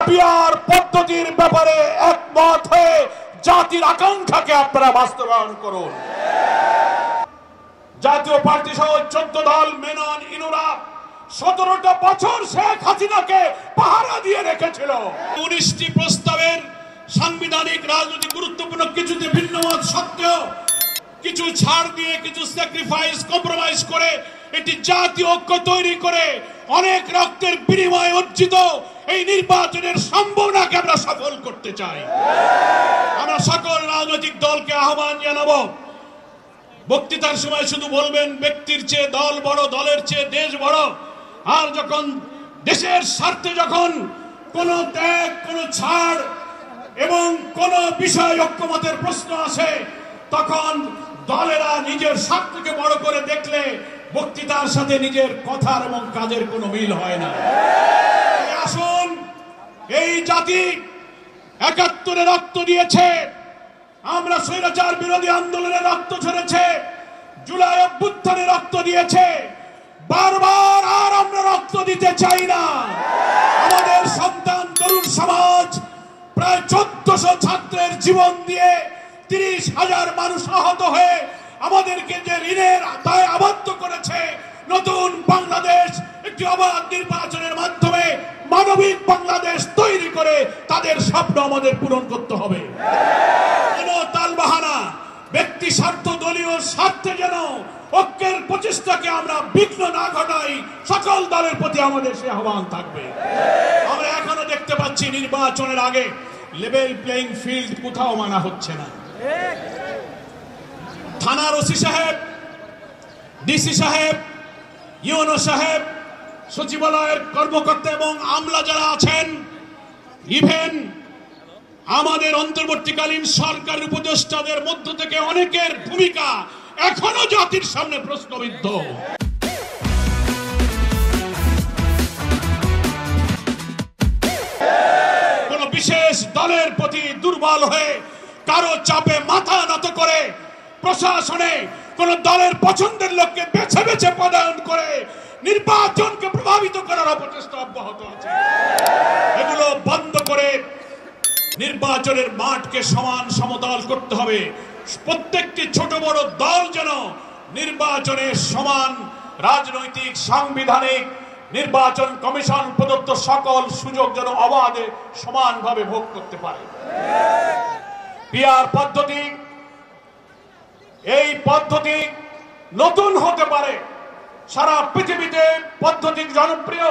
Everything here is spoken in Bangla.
পিআর পদ্ধতির ব্যাপারে একমত হয়ে জাতির আকাঙ্ক্ষাকে আপনারা বাস্তবায়ন করুন। জাতীয় পার্টি সহ 14 দল মেনন ইনুরা 17টা বছর শেখ হাসিনাকে পাহারা দিয়ে রেখেছিল। 19টি প্রস্তাবের সাংবিধানিক রাজনৈতিক গুরুত্বপূর্ণ কিছুতে ভিন্নমত সত্ত্বেও কিছু ছাড় দিয়ে কিছু স্যাক্রিফাইস কম্প্রোমাইজ করে একটি জাতীয় ঐক্য তৈরি করে অনেক রক্তের বিনিময়ে অর্জিত এই নির্বাচনের সম্ভাবনাকে আমরা সফল করতে চাই। আমরা সকল রাজনৈতিক দলকে আহ্বান জানাবো, বক্তৃতার সময় শুধু বলবেন ব্যক্তির চেয়ে দল বড়, দলের চেয়ে দেশ বড়। আর যখন দেশের স্বার্থে যখন কোনো ত্যাগ, কোনো ছাড় এবং কোন বিষয় ঐক্যমতের প্রশ্ন আসে, তখন দলেরা নিজের স্বার্থকে বড় করে দেখলে বক্তৃতার সাথে নিজের কথার এবং কাজের কোনো মিল হয় না। আসুন, এই জাতি 71-এ রক্ত দিয়েছে, আমরা স্বৈরাচার বিরোধী আন্দোলনে রক্ত ঝরেছে, জুলাই অভ্যুত্থানে রক্ত দিয়েছে, বারবার আর আমরা রক্ত দিতে চাই না। আমাদের সন্তান তরুণ সমাজ প্রায় 1400 ছাত্রের জীবন দিয়ে 30,000 মানুষ আহত হয়ে আমাদেরকে যে ঋণের দায় আবদ্ধ করেছে, নতুন বাংলাদেশ একটি অবাধ নির্বাচনের মাধ্যমে মানবিক বাংলাদেশ তৈরি করে তাদের স্বপ্ন আমাদের পূরণ করতে হবে। কোন তালবাহানা, ব্যক্তি স্বার্থ, দলীয় স্বার্থে যেন ঐক্যের প্রচেষ্টাকে আমরা বিঘ্ন না ঘটাই, সকল দলের প্রতি আমাদের সে আহ্বান থাকবে। আমরা এখনো দেখতে পাচ্ছি নির্বাচনের আগে লেভেল প্লেইং ফিল্ড কোথাও মানা হচ্ছে না। থানার ওসি সাহেব, ডিসি সাহেব, ইউনো সাহেব, সচিবালয়ের কর্মকর্তা এবং আমলা যারা আছেন, ইভেন আমাদের অন্তর্বর্তীকালীন সরকারের উপদেষ্টাদের মধ্য থেকে অনেকের ভূমিকা এখনো জাতির সামনে প্রশ্নবিদ্ধ। কোন বিশেষ দলের প্রতি দুর্বল হয়ে কারো চাপে মাথা নত করে প্রশাসনে কোন দলের পছন্দের লোককে বেছে বেছে পদায়ন করে নির্বাচনকে প্রভাবিত করার অপচেষ্টা অব্যাহত আছে। এগুলো বন্ধ করে নির্বাচনের মাঠকে সমান সমতল করতে হবে। প্রত্যেকটি ছোট বড় দল যেন নির্বাচনের সমান রাজনৈতিক, সাংবিধানিক, নির্বাচন কমিশন প্রদত্ত সকল সুযোগ যেন অবাধে সমানভাবে ভোগ করতে পারে। পিআর পদ্ধতি, এই পদ্ধতি নতুন হতে পারে, সারা পৃথিবীতে পদ্ধতি জনপ্রিয়।